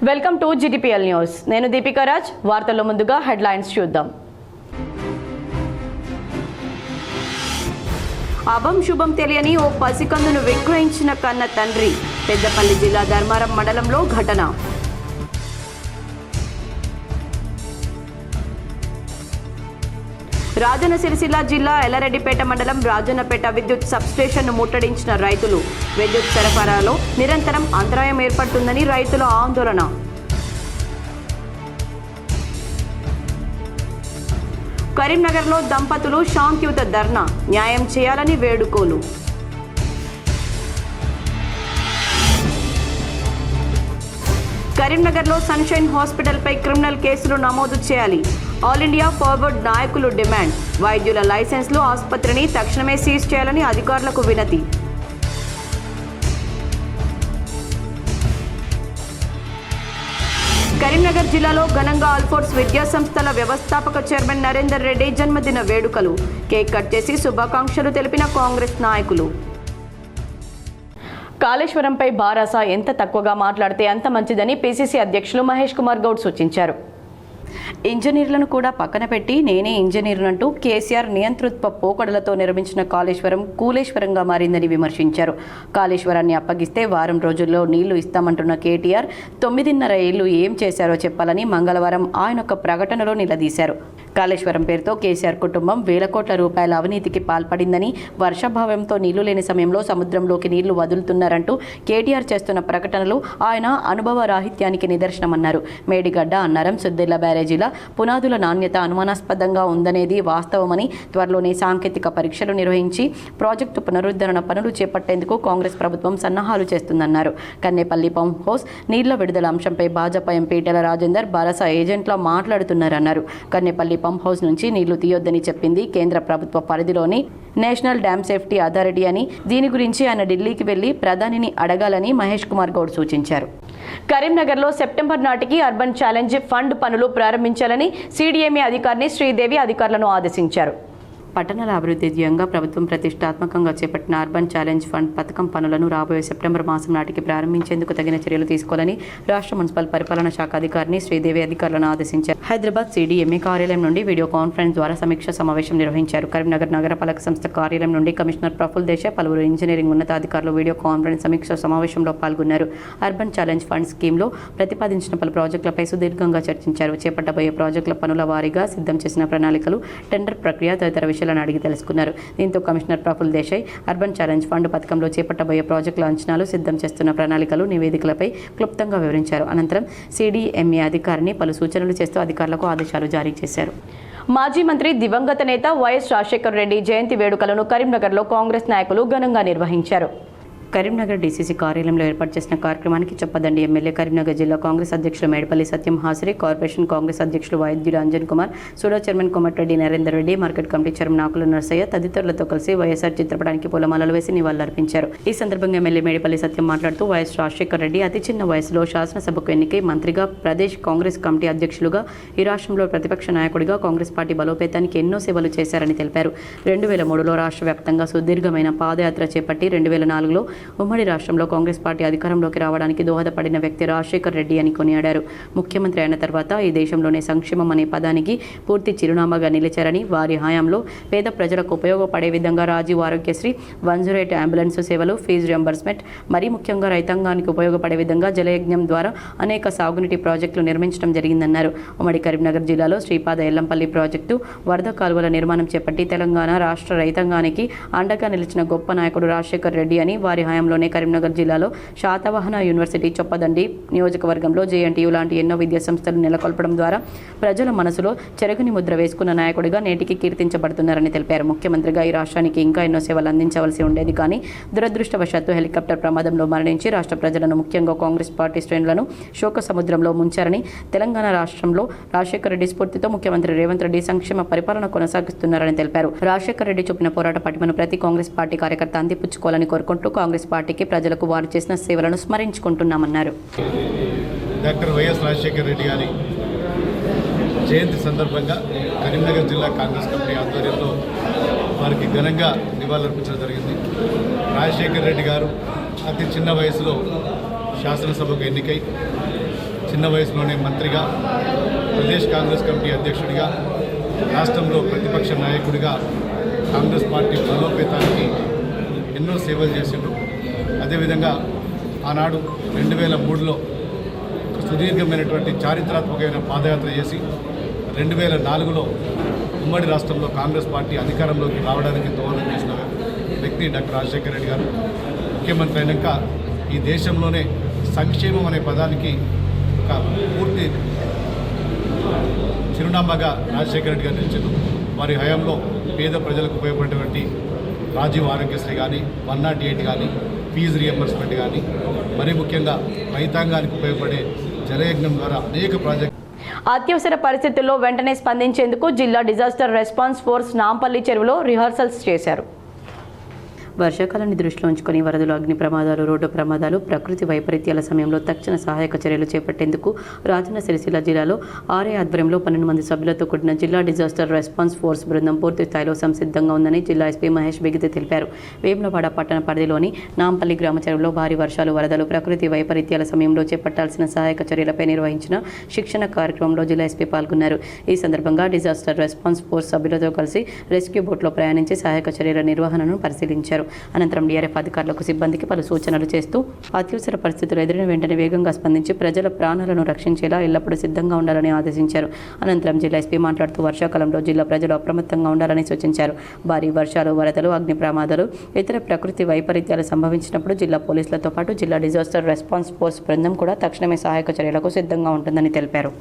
Welcome to GTPL news. నేను దీపికా రాజ్. వార్తల్లో ముందుగా హెడ్లైన్స్ చూద్దాం. అభం శుభం తెలియని ఓ పసికందును విక్రయించిన కన్న తండ్రి. పెద్దపల్లి జిల్లా ధర్మారం మండలంలో ఘటన. రాజన్న సిరిసిల్ల జిల్లా ఎల్లారెడ్డిపేట మండలం రాజన్నపేట విద్యుత్ సబ్స్టేషన్ను ముట్టడించిన రైతులు. విద్యుత్ సరఫరాలో నిరంతరం అంతరాయం ఏర్పడుతుందని రైతుల ఆందోళన. కరీంనగర్లో దంపతులు శాంతియుత ధర్నా. న్యాయం చేయాలని వేడుకోలు. కరీంనగర్లో సన్షైన్ హాస్పిటల్పై క్రిమినల్ కేసులు నమోదు చేయాలి. ఆల్ ఇండియా ఫార్వర్డ్ నాయకులు డిమాండ్. వైద్యుల లైసెన్స్లు ఆసుపత్రిని తక్షణమే సీజ్ చేయాలని అధికారులకు వినతి. కరీంనగర్ జిల్లాలో ఘనంగా ఆల్ఫోర్స్ విద్యా సంస్థల వ్యవస్థాపక చైర్మన్ నరేందర్ రెడ్డి జన్మదిన వేడుకలు. కేక్ కట్ చేసి శుభాకాంక్షలు తెలిపిన కాంగ్రెస్ నాయకులు. కాళేశ్వరంపై బారాస ఎంత తక్కువగా మాట్లాడితే అంత మంచిదని PCC అధ్యక్షులు మహేష్ కుమార్ గౌడ్ సూచించారు. ఇంజనీర్లను కూడా పక్కన పెట్టి నేనే ఇంజనీర్నంటూ కేసీఆర్ నియంతృత్వ పోకడలతో నిర్మించిన కాళేశ్వరం కూలేశ్వరంగా మారిందని విమర్శించారు. కాళేశ్వరాన్ని అప్పగిస్తే వారం రోజుల్లో నీళ్లు ఇస్తామంటున్న కేటీఆర్ 9.5 ఏళ్లు ఏం చేశారో చెప్పాలని మంగళవారం ఆయన ఒక ప్రకటనలో నిలదీశారు. కాళేశ్వరం పేరుతో కేసీఆర్ కుటుంబం వేల కోట్ల రూపాయల అవినీతికి పాల్పడిందని, వర్షాభావంతో నీళ్లు లేని సమయంలో సముద్రంలోకి నీళ్లు వదులుతున్నారంటూ కేటీఆర్ చేస్తున్న ప్రకటనలు ఆయన అనుభవ రాహిత్యానికి నిదర్శనమన్నారు. మేడిగడ్డ, అన్నారం, సుద్దిల్ల బ్యారేజీల పునాదుల నాణ్యత అనుమానాస్పదంగా ఉందనేది వాస్తవమని, త్వరలోనే సాంకేతిక పరీక్షలు నిర్వహించి ప్రాజెక్టు పునరుద్ధరణ పనులు చేపట్టేందుకు కాంగ్రెస్ ప్రభుత్వం సన్నాహాలు చేస్తుందన్నారు. కన్నేపల్లి పంప్ హౌస్ నీళ్ల విడుదల అంశంపై భాజపా ఎంపీ ఈటెల రాజేందర్ బారాస ఏజెంట్లా మాట్లాడుతున్నారన్నారు. కన్నేపల్లి పంప్ హౌస్ నుంచి నీళ్లు తీయొద్దని చెప్పింది కేంద్ర ప్రభుత్వ పరిధిలోని నేషనల్ డ్యామ్ సేఫ్టీ అథారిటీ అని, దీని గురించి ఆయన ఢిల్లీకి వెళ్లి ప్రధానిని అడగాలని మహేష్ కుమార్ గౌడ్ సూచించారు. కరీంనగర్లో సెప్టెంబర్ నాటికి అర్బన్ ఛాలెంజ్ ఫండ్ పనులు ప్రారంభించాలని CDMA అధికారిని శ్రీదేవి అధికారులను ఆదేశించారు. పట్టణాల అభివృద్ధి ధ్యేయంగా ప్రభుత్వం ప్రతిష్టాత్మకంగా చేపట్టిన అర్బన్ ఛాలెంజ్ ఫండ్ పథకం పనులను రాబోయే సెప్టెంబర్ మాసం నాటికి ప్రారంభించేందుకు తగిన చర్యలు తీసుకోవాలని రాష్ట్ర మున్సిపల్ పరిపాలనా శాఖ అధికారిని శ్రీదేవి అధికారులను ఆదేశించారు. హైదరాబాద్ CDMA కార్యాలయం నుండి వీడియో కాన్ఫరెన్స్ ద్వారా సమీక్ష సమావేశం నిర్వహించారు. కరీంనగర్ నగరపాలక సంస్థ కార్యాలయం నుండి కమిషనర్ ప్రఫుల్ దేశాయ్, పలువురు ఇంజనీరింగ్ ఉన్నతాధికారులు వీడియో కాన్ఫరెన్స్ సమీక్ష సమావేశంలో పాల్గొన్నారు. అర్బన్ ఛాలెంజ్ ఫండ్ స్కీమ్లో ప్రతిపాదించిన పలు ప్రాజెక్టులపై సుదీర్ఘంగా చర్చించారు. చేపట్టబోయే ప్రాజెక్టుల పనుల వారీగా సిద్ధం చేసిన ప్రణాళికలు, టెండర్ ప్రక్రియ తదితర విషయాలను అడిగి తెలుసుకున్నారు. దీంతో commissioner Praful Desai urban challenge fund పథకంలో చేపట్టబోయే ప్రాజెక్టుల అంచనాలు, సిద్ధం చేస్తున్న ప్రణాళికలు, నివేదికలపై క్లుప్తంగా వివరించారు. అనంతరం CDMA అధికారిని పలు సూచనలు చేస్తూ అధికారులకు ఆదేశాలు జారీ చేశారు. మాజీ మంత్రి దివంగత నేత వైఎస్ రాజశేఖర రెడ్డి జయంతి వేడుకలను కరీంనగర్లో కాంగ్రెస్ నాయకులు ఘనంగా నిర్వహించారు. కరీంనగర్ DCC కార్యాలయంలో ఏర్పాటు చేసిన కార్యక్రమానికి చొప్పదండి ఎమ్మెల్యే, కరీంనగర్ జిల్లా కాంగ్రెస్ అధ్యక్షులు మేడిపల్లి సత్యం హాసరి, కార్పొరేషన్ కాంగ్రెస్ అధ్యక్షులు వైద్యుడు అంజన్ కుమార్, సూడో chairman Komatireddy Narender Reddy, market committee chairman Akula Narsaiah తదితరులతో కలిసి వైఎస్ఆర్ చిత్రపటానికి పూలమాలలు వేసి నివాళులర్పించారు. ఈ సందర్భంగా ఎమ్మెల్యే మేడిపల్లి సత్యం మాట్లాడుతూ వైఎస్ రాజశేఖర రెడ్డి అతి చిన్న వయసులో శాసనసభకు ఎన్నికై మంత్రిగా, ప్రదేశ్ కాంగ్రెస్ కమిటీ అధ్యక్షులుగా, ఈ రాష్ట్రంలో ప్రతిపక్ష నాయకుడిగా కాంగ్రెస్ పార్టీ బలోపేతానికి ఎన్నో సేవలు చేశారని తెలిపారు. 2003లో రాష్ట్ర వ్యాప్తంగా సుదీర్ఘమైన పాదయాత్ర చేపట్టి 2004లో ఉమ్మడి రాష్ట్రంలో కాంగ్రెస్ పార్టీ అధికారంలోకి రావడానికి దోహదపడిన వ్యక్తి రాజశేఖర్ రెడ్డి అని కొనియాడారు. ముఖ్యమంత్రి అయిన తర్వాత ఈ దేశంలోనే సంక్షేమం అనే పదానికి పూర్తి చిరునామాగా నిలిచారని, వారి హయాంలో పేద ప్రజలకు ఉపయోగపడే విధంగా రాజీవ్ ఆరోగ్యశ్రీ, 108 అంబులెన్స్ సేవలు, ఫీజు రియంబర్స్మెంట్, మరీ ముఖ్యంగా రైతాంగానికి ఉపయోగపడే విధంగా జలయజ్ఞం ద్వారా అనేక సాగునీటి ప్రాజెక్టులు నిర్మించడం జరిగిందన్నారు. ఉమ్మడి కరీంనగర్ జిల్లాలో శ్రీపాద ఎల్లంపల్లి ప్రాజెక్టు, వరద కాలువల నిర్మాణం చేపట్టి తెలంగాణ రాష్ట్ర రైతాంగానికి అండగా నిలిచిన గొప్ప నాయకుడు రాజశేఖర్ రెడ్డి అని, వారి హయాంలోనే కరీంనగర్ జిల్లాలో శాతవాహన యూనివర్సిటీ, చొప్పదండి నియోజకవర్గంలో JNTU లాంటి ఎన్నో విద్యా సంస్థలు నెలకొల్పడం ద్వారా ప్రజల మనసులో చెరగని ముద్ర వేసుకున్న నాయకుడిగా నేటికి కీర్తించబడుతున్నారని తెలిపారు. ముఖ్యమంత్రిగా ఈ రాష్ట్రానికి ఇంకా ఎన్నో సేవలు అందించవలసి ఉండేది, కానీ దురదృష్టవశాత్తు హెలికాప్టర్ ప్రమాదంలో మరణించి రాష్ట్ర ప్రజలను, ముఖ్యంగా కాంగ్రెస్ పార్టీ శ్రేణులను శోక సముద్రంలో ముంచారని, తెలంగాణ రాష్ట్రంలో రాజశేఖర రెడ్డి స్ఫూర్తితో ముఖ్యమంత్రి రేవంత్ రెడ్డి సంక్షేమ పరిపాలన కొనసాగిస్తున్నారని తెలిపారు. రాజశేఖర రెడ్డి చూపిన పోరాట పటిమను ప్రతి కాంగ్రెస్ పార్టీ కార్యకర్త అందిపుచ్చుకోవాలని కోరుకుంటూ కాంగ్రెస్ పార్టీకి, ప్రజలకు వారు చేసిన సేవలను స్మరించుకుంటున్నామన్నారు. డాక్టర్ వైఎస్ రాజశేఖర రెడ్డి గారి జయంతి సందర్భంగా కరీంనగర్ జిల్లా కాంగ్రెస్ కమిటీ ఆధ్వర్యంలో వారికి ఘనంగా నివాళులర్పించడం జరిగింది. రాజశేఖర రెడ్డి గారు అతి చిన్న వయసులో శాసనసభకు ఎన్నికై చిన్న వయసులోనే మంత్రిగా, ప్రదేశ్ కాంగ్రెస్ కమిటీ అధ్యక్షుడిగా, రాష్ట్రంలో ప్రతిపక్ష నాయకుడిగా కాంగ్రెస్ పార్టీ బలోపేతానికి ఎన్నో సేవలు చేసిండ్రు. అదేవిధంగా ఆనాడు 2003లో సుదీర్ఘమైనటువంటి చారిత్రాత్మకమైన పాదయాత్ర చేసి 2004లో ఉమ్మడి రాష్ట్రంలో కాంగ్రెస్ పార్టీ అధికారంలోకి రావడానికి దోహదం చేసిన వ్యక్తి డాక్టర్ రాజశేఖర రెడ్డి గారు. ముఖ్యమంత్రి అయినాక ఈ దేశంలోనే సంక్షేమం అనే పదానికి ఒక పూర్తి చిరునామాగా రాజశేఖర రెడ్డి గారు నిలిచారు. వారి హయాంలో పేద ప్రజలకు ఉపయోగపడేటువంటి రాజీవ్ ఆరోగ్యశ్రీ కానీ, 108 కానీ, ఫీజు రియంబర్స్మెంట్ కానీ, మరీ ముఖ్యంగా రైతాంగానికి ఉపయోగపడే జలయజ్ఞం ద్వారా అనేక ప్రాజెక్టు. అత్యవసర పరిస్థితుల్లో వెంటనే స్పందించేందుకు జిల్లా డిజాస్టర్ రెస్పాన్స్ ఫోర్స్ నాంపల్లి చెరువులో రిహార్సల్స్ చేశారు. వర్షాకాలాన్ని దృష్టిలో ఉంచుకొని వరదలు, అగ్ని ప్రమాదాలు, రోడ్డు ప్రమాదాలు, ప్రకృతి వైపరీత్యాల సమయంలో తక్షణ సహాయక చర్యలు చేపట్టేందుకు రాజన్న సిరిసిల్ల జిల్లాలో ఆర్ఐ ఆధ్వర్యంలో 12 మంది సభ్యులతో కూడిన జిల్లా డిజాస్టర్ రెస్పాన్స్ ఫోర్స్ బృందం పూర్తి స్థాయిలో సంసిద్ధంగా ఉందని జిల్లా ఎస్పీ మహేష్ బిగితే తెలిపారు. వేములవాడ పట్టణ పరిధిలోని నాంపల్లి గ్రామ చెరువులో భారీ వర్షాలు, వరదలు, ప్రకృతి వైపరీత్యాల సమయంలో చేపట్టాల్సిన సహాయక చర్యలపై నిర్వహించిన శిక్షణ కార్యక్రమంలో జిల్లా ఎస్పీ పాల్గొన్నారు. ఈ సందర్భంగా డిజాస్టర్ రెస్పాన్స్ ఫోర్స్ సభ్యులతో కలిసి రెస్క్యూ బోట్లో ప్రయాణించి సహాయక చర్యల నిర్వహణను పరిశీలించారు. అనంతరం డీఆర్ఎఫ్ అధికారులకు, సిబ్బందికి పలు సూచనలు చేస్తూ అత్యవసర పరిస్థితులు ఎదురైన వెంటనే వేగంగా స్పందించి ప్రజల ప్రాణాలను రక్షించేలా ఎల్లప్పుడూ సిద్ధంగా ఉండాలని ఆదేశించారు. అనంతరం జిల్లా ఎస్పీ మాట్లాడుతూ వర్షాకాలంలో జిల్లా ప్రజలు అప్రమత్తంగా ఉండాలని సూచించారు. భారీ వర్షాలు, వరదలు, అగ్ని ప్రమాదాలు, ఇతర ప్రకృతి వైపరీత్యాలు సంభవించినప్పుడు జిల్లా పోలీసులతో పాటు జిల్లా డిజాస్టర్ రెస్పాన్స్ ఫోర్స్ బృందం కూడా తక్షణమే సహాయక చర్యలకు సిద్ధంగా ఉంటుందని తెలిపారు.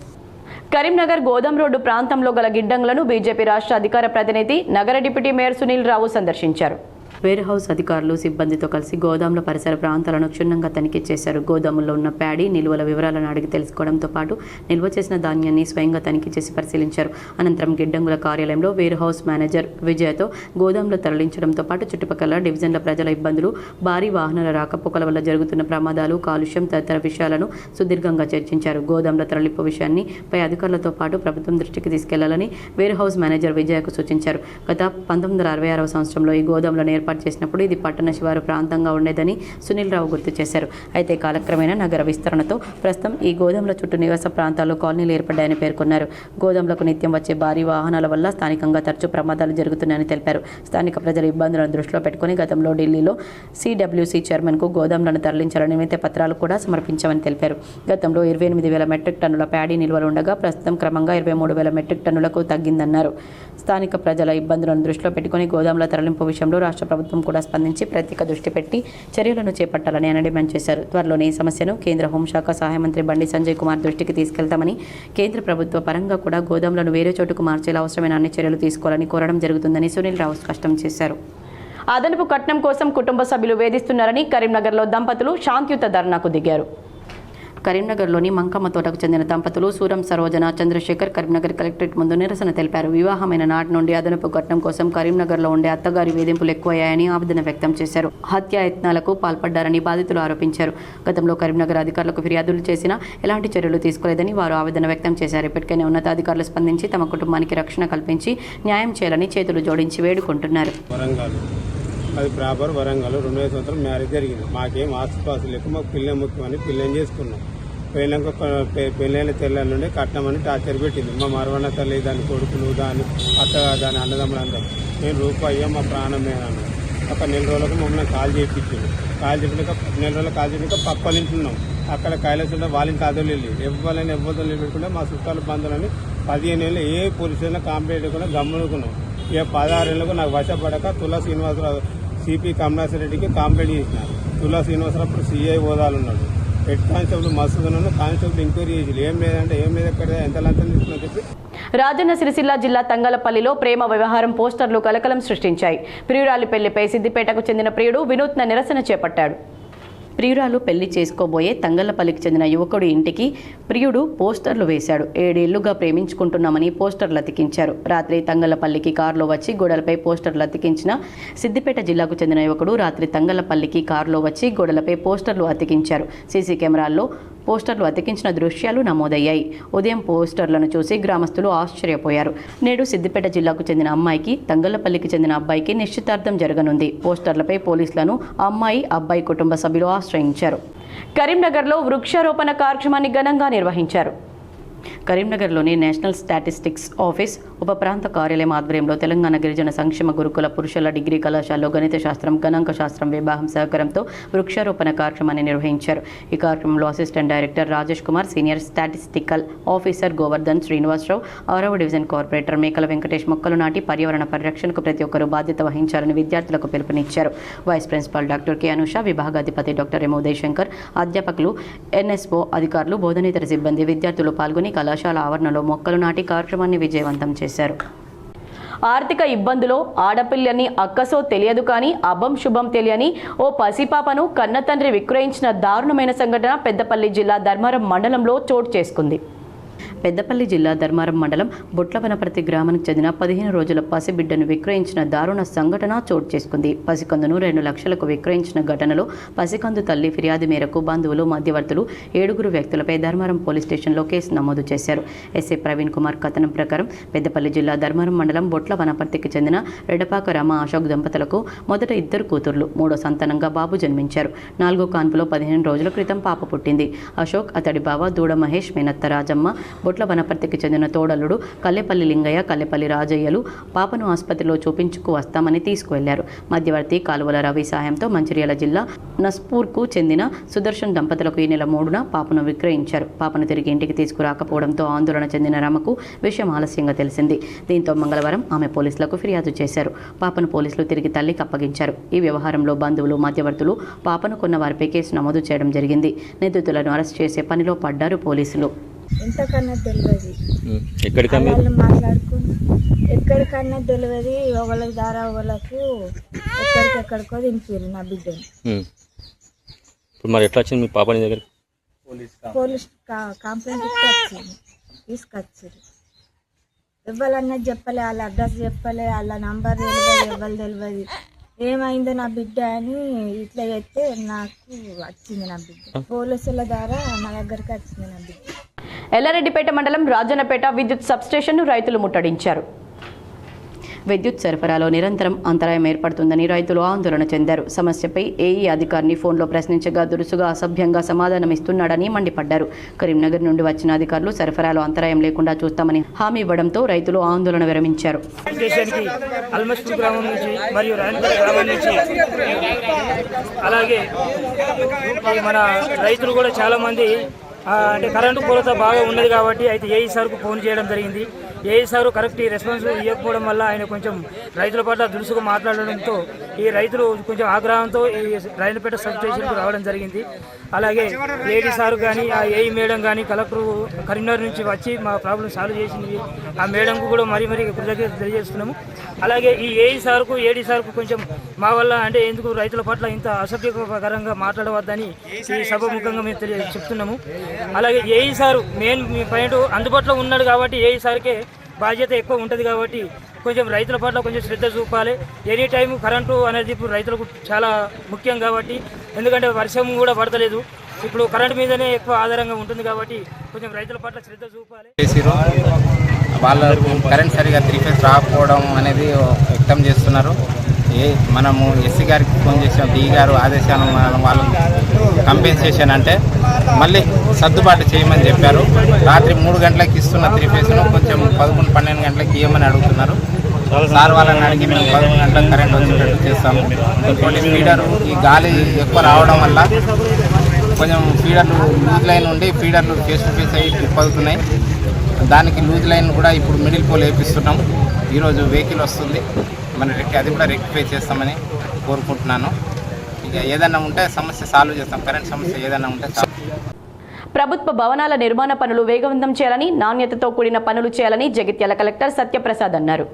కరీంనగర్ గోదాం రోడ్డు ప్రాంతంలో గల గిడ్డంగులను బీజేపీ రాష్ట్ర అధికార ప్రతినిధి, నగర డిప్యూటీ మేయర్ సునీల్ రావు సందర్శించారు. వేర్ హౌస్ అధికారులు, సిబ్బందితో కలిసి గోదాంల పరిసర ప్రాంతాలను క్షుణ్ణంగా తనిఖీ చేశారు. గోదాముల్లో ఉన్న ప్యాడీ నిల్వల వివరాలను అడిగి తెలుసుకోవడంతో పాటు నిల్వ చేసిన ధాన్యాన్ని స్వయంగా తనిఖీ చేసి పరిశీలించారు. అనంతరం గిడ్డంగుల కార్యాలయంలో వేర్ హౌస్ మేనేజర్ విజయతో గోదాంలో తరలించడంతో పాటు చుట్టుపక్కల డివిజన్ల ప్రజల ఇబ్బందులు, భారీ వాహనాల రాకపోకల వల్ల జరుగుతున్న ప్రమాదాలు, కాలుష్యం తదితర విషయాలను సుదీర్ఘంగా చర్చించారు. గోదాంల తరలింపు విషయాన్ని పై అధికారులతో పాటు ప్రభుత్వం దృష్టికి తీసుకెళ్లాలని వేర్ హౌస్ మేనేజర్ విజయకు సూచించారు. గత 1966వ సంవత్సరంలో ఈ గోదాంలను ఏర్పాటు చేసినప్పుడు ఇది పట్టణ శివారు ప్రాంతంగా ఉండేదని సునీల్ రావు గుర్తు చేశారు. అయితే కాలక్రమేణా నగర విస్తరణతో ప్రస్తుతం ఈ గోదాంల చుట్టూ నివాస ప్రాంతాల్లో కాలనీలు ఏర్పడ్డాయని పేర్కొన్నారు. గోదాంలకు నిత్యం వచ్చే భారీ వాహనాల వల్ల స్థానికంగా తరచూ ప్రమాదాలు జరుగుతున్నాయని తెలిపారు. స్థానిక ప్రజల ఇబ్బందులను దృష్టిలో పెట్టుకుని గతంలో ఢిల్లీలో సిడబ్ల్యూసి చైర్మన్కు గోదాంలను తరలించాలని వినతి పత్రాలు కూడా సమర్పించామని తెలిపారు. గతంలో 28,000 మెట్రిక్ టన్నుల ప్యాడీ నిల్వలు ఉండగా ప్రస్తుతం క్రమంగా 23,000 మెట్రిక్ టన్నులకు తగ్గిందన్నారు. స్థానిక ప్రజల ఇబ్బందులను దృష్టిలో పెట్టుకుని గోదాంల తరలింపు విషయంలో రాష్ట్ర ప్రభుత్వం కూడా స్పందించి ప్రత్యేక దృష్టి పెట్టి చర్యలను చేపట్టాలని ఆయన డిమాండ్ చేశారు. త్వరలోనే ఈ సమస్యను కేంద్ర హోంశాఖ సహాయ మంత్రి బండి సంజయ్ కుమార్ దృష్టికి తీసుకెళ్తామని, కేంద్ర ప్రభుత్వ పరంగా కూడా గోదాంలను వేరే చోటుకు మార్చేలా అవసరమైన అన్ని చర్యలు తీసుకోవాలని కోరడం జరుగుతుందని సునీల్ రావు స్పష్టం చేశారు. అదనపు కట్నం కోసం కుటుంబ సభ్యులు వేధిస్తున్నారని కరీంనగర్లో దంపతులు శాంతియుత ధర్నాకు దిగారు. కరీంనగర్లోని మంకమ్మ తోటకు చెందిన దంపతులు సూరం సరోజన, చంద్రశేఖర్ కరీంనగర్ కలెక్టరేట్ ముందు నిరసన తెలిపారు. వివాహమైన నాటి నుండి అదనపు కట్నం కోసం కరీంనగర్లో ఉండే అత్తగారి వేధింపులు ఎక్కువయ్యాయని ఆవేదన వ్యక్తం చేశారు. హత్యాయత్నాలకు పాల్పడ్డారని బాధితులు ఆరోపించారు. గతంలో కరీంనగర్ అధికారులకు ఫిర్యాదులు చేసినా ఎలాంటి చర్యలు తీసుకోలేదని వారు ఆవేదన వ్యక్తం చేశారు. ఇప్పటికైనా ఉన్నతాధికారులు స్పందించి తమ కుటుంబానికి రక్షణ కల్పించి న్యాయం చేయాలని చేతులు జోడించి వేడుకుంటున్నారు. అది ప్రాపర్ వరంగల్ 2000 సంవత్సరం మ్యారేజ్ జరిగింది. మాకేం ఆస్తిపాస్తులు లేక మాకు పిల్లని ముఖ్యమని పిల్లని చేసుకున్నాం. పోయినాక పెళ్ళైన తెల్లని నుండి కట్నమని టార్చర్ పెట్టింది. మా మరవన్న తల్లి, దాని కొడుకులు, దాని అత్త, దాని అన్నదమ్ములు అందరూ. నేను రూపాయి మా ప్రాణం మేనన్నాను. ఒక 4 రోజులకు మమ్మల్ని కాల్ చేయించింది. కాల్ చెప్పినాక 4 రోజులు కాల్ చెప్పినాక పక్క నింటున్నాం. అక్కడ కైలాసంలో వాళ్ళని కాదోళ్ళు వెళ్ళి ఎవరైనా పెట్టుకుంటే మా చుట్టాలు బంధువులని 15 ఏళ్ళు ఏ పోలీసులను కాంప్లైంట్ కూడా గమ్మునుకున్నాం. ఇక 16 ఏళ్ళకు నాకు వశపడక తులా శ్రీనివాసరావు సిపి కమలాసరెడ్డికి కంప్లైంట్ చేసినారు. తులా శ్రీనివాసరావు అప్పుడు సిఐ హోదాలు ఉన్నాడు. హెడ్ కానిస్టేబుల్ మస్తున్న కానిస్టేబుల్ ఎంక్వైరీ చేసి ఏం లేదంటే ఏం లేదు, ఎక్కడ ఎంత లంచం తీసుకున్నా చెప్పి. రాజన్న సిరిసిల్ల జిల్లా తంగలపల్లిలో ప్రేమ వ్యవహారం పోస్టర్లు కలకలం సృష్టించాయి. ప్రియురాలి పెళ్లిపై సిద్దిపేటకు చెందిన ప్రియుడు వినూత్న నిరసన చేపట్టాడు. ప్రియురాలు పెళ్లి చేసుకోబోయే తంగళ్లపల్లికి చెందిన యువకుడి ఇంటికి ప్రియుడు పోస్టర్లు వేశాడు. 7 ఏళ్లుగా ప్రేమించుకుంటున్నామని పోస్టర్లు అతికించారు. రాత్రి తంగళ్లపల్లికి కారులో వచ్చి గోడలపై పోస్టర్లు అతికించిన సిద్దిపేట జిల్లాకు చెందిన యువకుడు రాత్రి తంగళ్లపల్లికి కారులో వచ్చి గోడలపై పోస్టర్లు అతికించారు. సీసీ కెమెరాల్లో పోస్టర్లు అతికించిన దృశ్యాలు నమోదయ్యాయి. ఉదయం పోస్టర్లను చూసి గ్రామస్తులు ఆశ్చర్యపోయారు. నేడు సిద్దిపేట జిల్లాకు చెందిన అమ్మాయికి, తంగళ్లపల్లికి చెందిన అబ్బాయికి నిశ్చితార్థం జరగనుంది. పోస్టర్లపై పోలీసులను అమ్మాయి, అబ్బాయి కుటుంబ సభ్యులు ఆశ్రయించారు. కరీంనగర్లో వృక్షారోపణ కార్యక్రమాన్ని ఘనంగా నిర్వహించారు. కరీంనగర్లోని నేషనల్ స్టాటిస్టిక్స్ ఆఫీస్ ఉప ప్రాంత కార్యాలయం ఆధ్వర్యంలో తెలంగాణ గిరిజన సంక్షేమ గురుకుల పురుషుల డిగ్రీ కళాశాలలో గణిత శాస్త్రం, గణాంక శాస్త్రం విభాగం సహకారంతో వృక్షారోపణ కార్యక్రమాన్ని నిర్వహించారు. ఈ కార్యక్రమంలో assistant director Rajesh Kumar, senior statistical officer Govardhan Srinivasarao, 6వ డివిజన్ కార్పొరేటర్ మేకల వెంకటేష్ మొక్కలు నాటి పర్యావరణ పరిరక్షణకు ప్రతి ఒక్కరూ బాధ్యత వహించాలని విద్యార్థులకు పిలుపునిచ్చారు. Vice principal doctor K Anusha, విభాగాధిపతి డాక్టర్ ఎం ఉదయశంకర్, అధ్యాపకులు, ఎన్ఎస్ఓ అధికారులు, బోధనేతర సిబ్బంది, విద్యార్థులు పాల్గొని కళాశాల ఆవరణలో మొక్కలు నాటి కార్యక్రమాన్ని విజయవంతం చేశారు. ఆర్థిక ఇబ్బందులో ఆడపిల్లని అక్కసో తెలియదు కానీ అభం శుభం తెలియని ఓ పసిపాపను కన్నతండ్రి విక్రయించిన దారుణమైన సంఘటన పెద్దపల్లి జిల్లా ధర్మారం మండలంలో చోటు చేసుకుంది. పెద్దపల్లి జిల్లా ధర్మారం మండలం బొట్లవనపర్తి గ్రామానికి చెందిన 15 రోజుల పసిబిడ్డను విక్రయించిన దారుణ సంఘటన చోటు చేసుకుంది. పసికందును 2 లక్షలకు విక్రయించిన ఘటనలో పసికందు తల్లి ఫిర్యాదు మేరకు బంధువులు, మధ్యవర్తులు 7 వ్యక్తులపై ధర్మారం పోలీస్ స్టేషన్లో కేసు నమోదు చేశారు. ఎస్ఐ ప్రవీణ్ కుమార్ కథనం ప్రకారం పెద్దపల్లి జిల్లా ధర్మారం మండలం బొట్లవనపర్తికి చెందిన రెడపాక రామ అశోక్ దంపతులకు మొదట 2 కూతుర్లు, 3వ సంతానంగా బాబు జన్మించారు. 4వ కాన్పులో 15 రోజుల క్రితం పాప పుట్టింది. అశోక్, అతడి బావ దూడ మహేష్, మేనత్త రాజమ్మ, బొట్ల వనపర్తికి చెందిన తోడలుడు కల్లెపల్లి లింగయ్య, కల్లెపల్లి రాజయ్యలు పాపను ఆసుపత్రిలో చూపించుకు వస్తామని తీసుకువెళ్లారు. మధ్యవర్తి కాలువల రవి సాయంతో మంచిర్యాల జిల్లా నస్పూర్కు చెందిన సుదర్శన్ దంపతులకు ఈ నెల 3న పాపను విక్రయించారు. పాపను తిరిగి ఇంటికి తీసుకురాకపోవడంతో ఆందోళన చెందిన రమకు విషయం ఆలస్యంగా తెలిసింది. దీంతో మంగళవారం ఆమె పోలీసులకు ఫిర్యాదు చేశారు. పాపను పోలీసులు తిరిగి తల్లికి అప్పగించారు. ఈ వ్యవహారంలో బంధువులు, మధ్యవర్తులు పాపను కొన్న వారిపై కేసు నమోదు చేయడం జరిగింది. నిందితులను అరెస్ట్ చేసే పనిలో పడ్డారు పోలీసులు. ఎంతకన్నా తెలియదు, వాళ్ళు మాట్లాడుకుని ఎక్కడికన్నా తెలియదు. ఒకళ్ళకి దారా వాళ్ళకు ఎక్కడికెక్కడికో దింపారు నా బిడ్డని. మరి ఎట్లా వచ్చింది మీ పాప నీ దగ్గర? పోలీస్ కంప్లైంట్ తీసుకొచ్చారు. ఎవరన్నా చెప్పలే, వాళ్ళ అడ్రస్ చెప్పలే, వాళ్ళ నంబర్ తెలియదు, ఎవరు తెలియదు. ఏమైందో నా బిడ్డ అని ఇట్లా చెప్తే నాకు వచ్చింది నా బిడ్డ. పోలీసుల ద్వారా నా దగ్గరికి వచ్చింది నా బిడ్డ. ఎల్లారెడ్డిపేట మండలం రాజన్నపేట విద్యుత్ సబ్స్టేషన్ను రైతులు ముట్టడించారు. విద్యుత్ సరఫరాలో నిరంతరం అంతరాయం ఏర్పడుతుందని రైతులు ఆందోళన చెందారు. సమస్యపై ఏఈ అధికారిని ఫోన్లో ప్రశ్నించగా దురుసుగా, అసభ్యంగా సమాధానం ఇస్తున్నాడని మండిపడ్డారు. కరీంనగర్ నుండి వచ్చిన అధికారులు సరఫరాలో అంతరాయం లేకుండా చూస్తామని హామీ ఇవ్వడంతో రైతులు ఆందోళన విరమించారు. అలాగే మన రైతులు కూడా చాలా మంది అంటే కరెంటు కొరత బాగా ఉన్నది కాబట్టి అయితే ఏఈ సార్కు ఫోన్ చేయడం జరిగింది. ఏఈ సారు కరెక్ట్ రెస్పాన్స్ ఇవ్వకపోవడం వల్ల ఆయన కొంచెం రైతుల పట్ల దురుసుగా మాట్లాడడంతో ఈ రైతులు కొంచెం ఆగ్రహంతో ఈ రైలుపేట సబ్ స్టేషన్కు రావడం జరిగింది. అలాగే ఏడీ సారు కానీ, ఆ ఏఈ మేడం కానీ కలెక్టర్ కరీంనగర్ నుంచి వచ్చి మా ప్రాబ్లం సాల్వ్ చేసింది. ఆ మేడంకు కూడా మరీ కృతజ్ఞత తెలియజేస్తున్నాము. అలాగే ఈ ఏఈ సార్కు, ఏడీ సార్కు కొంచెం మా వల్ల అంటే ఎందుకు రైతుల పట్ల ఇంత అసభ్యకరంగా మాట్లాడవద్దని ఈ సభముఖంగా మేము చెప్తున్నాము. అలాగే ఏఈ సారు మెయిన్ పాయింట్ అందుబాటులో ఉన్నాడు కాబట్టి ఏఈ సార్కే బాధ్యత ఎక్కువ ఉంటుంది కాబట్టి కొంచెం రైతుల పట్ల కొంచెం శ్రద్ధ చూపాలి. ఎనీ టైం కరెంటు అనేది ఇప్పుడు రైతులకు చాలా ముఖ్యం కాబట్టి, ఎందుకంటే వర్షం కూడా పడతలేదు, ఇప్పుడు కరెంటు మీదనే ఎక్కువ ఆధారంగా ఉంటుంది కాబట్టి కొంచెం రైతుల పట్ల శ్రద్ధ చూపాలి. వాళ్ళ కరెంట్ సరిగా 3 ఫేజ్ రాకపోవడం అనేది వ్యక్తం చేస్తున్నారు. మనము ఎస్సీ గారికి ఫోన్ చేసిన డిఈ గారు ఆదేశాలు వాళ్ళు కంపెన్సేషన్ అంటే మళ్ళీ సర్దుబాటు చేయమని చెప్పారు. రాత్రి 3 గంటలకు ఇస్తున్న 3 ఫేజ్ను కొంచెం 11-12 గంటలకు ఇవ్వమని అడుగుతున్నారు. సార్ వాళ్ళని అడిగి మేము 11 గంటలకు కరెంట్ వచ్చేటట్టు చేస్తాము. ఇంకోటి ఫీడరు ఈ గాలి ఎక్కువ రావడం వల్ల కొంచెం ఫీడర్లు లూజ్ లైన్ ఉండి ఫీడర్లు ఫేస్ టు ఫేస్ అయ్యి ట్రిప్ అవుతున్నాయి. దానికి లూజ్ లైన్ కూడా ఇప్పుడు మిడిల్ పోల్ వేపిస్తున్నాం. ఈరోజు వెహికల్ వస్తుంది, అది కూడా రెక్టిఫై చేస్తామని కోరుకుంటున్నాను. ఇక ఏదైనా ఉంటే సమస్య సాల్వ్ చేస్తాం. కరెంట్ సమస్య ఏదైనా ఉంటే ప్రభుత్వ భవనాల నిర్మాణ పనులు వేగవంతం చేయాలని, నాణ్యతతో కూడిన పనులు చేయాలని జగిత్యాల కలెక్టర్ సత్యప్రసాద్ అన్నారు.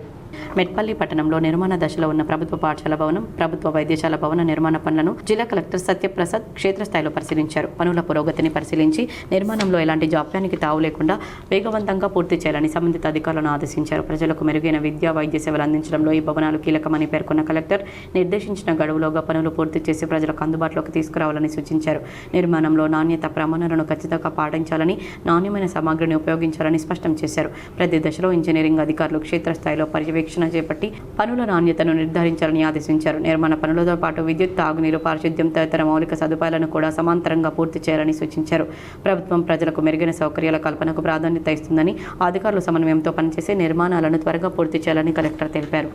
మెట్పల్లి పట్టణంలో నిర్మాణ దశలో ఉన్న ప్రభుత్వ పాఠశాల భవనం, ప్రభుత్వ వైద్యశాల భవన నిర్మాణ పనులను జిల్లా కలెక్టర్ సత్యప్రసాద్ క్షేత్రస్థాయిలో పరిశీలించారు. పనుల పురోగతిని పరిశీలించి నిర్మాణంలో ఎలాంటి జాప్యానికి తావు లేకుండా వేగవంతంగా పూర్తి చేయాలని సంబంధిత అధికారులను ఆదేశించారు. ప్రజలకు మెరుగైన విద్యా, వైద్య సేవలు అందించడంలో ఈ భవనాలు కీలకమని పేర్కొన్న కలెక్టర్ నిర్దేశించిన గడువులోగా పనులు పూర్తి చేసి ప్రజలకు అందుబాటులోకి తీసుకురావాలని సూచించారు. నిర్మాణంలో నాణ్యత ప్రమాణాలను ఖచ్చితంగా పాటించాలని, నాణ్యమైన సామాగ్రిని ఉపయోగించాలని స్పష్టం చేశారు. ప్రతి దశలో ఇంజనీరింగ్ అధికారులు క్షేత్రస్థాయిలో పర్యవేక్షణ పర్యవేక్షణ చేపట్టి పనుల నాణ్యతను నిర్ధారించాలని ఆదేశించారు. నిర్మాణ పనులతో పాటు విద్యుత్, తాగునీరు, పారిశుద్ధ్యం తదితర మౌలిక సదుపాయాలను కూడా సమాంతరంగా పూర్తి చేయాలని సూచించారు. ప్రభుత్వం ప్రజలకు మెరుగైన సౌకర్యాల కల్పనకు ప్రాధాన్యత ఇస్తుందని, అధికారులు సమన్వయంతో పనిచేసే నిర్మాణాలను త్వరగా పూర్తి చేయాలని కలెక్టర్ తెలిపారు.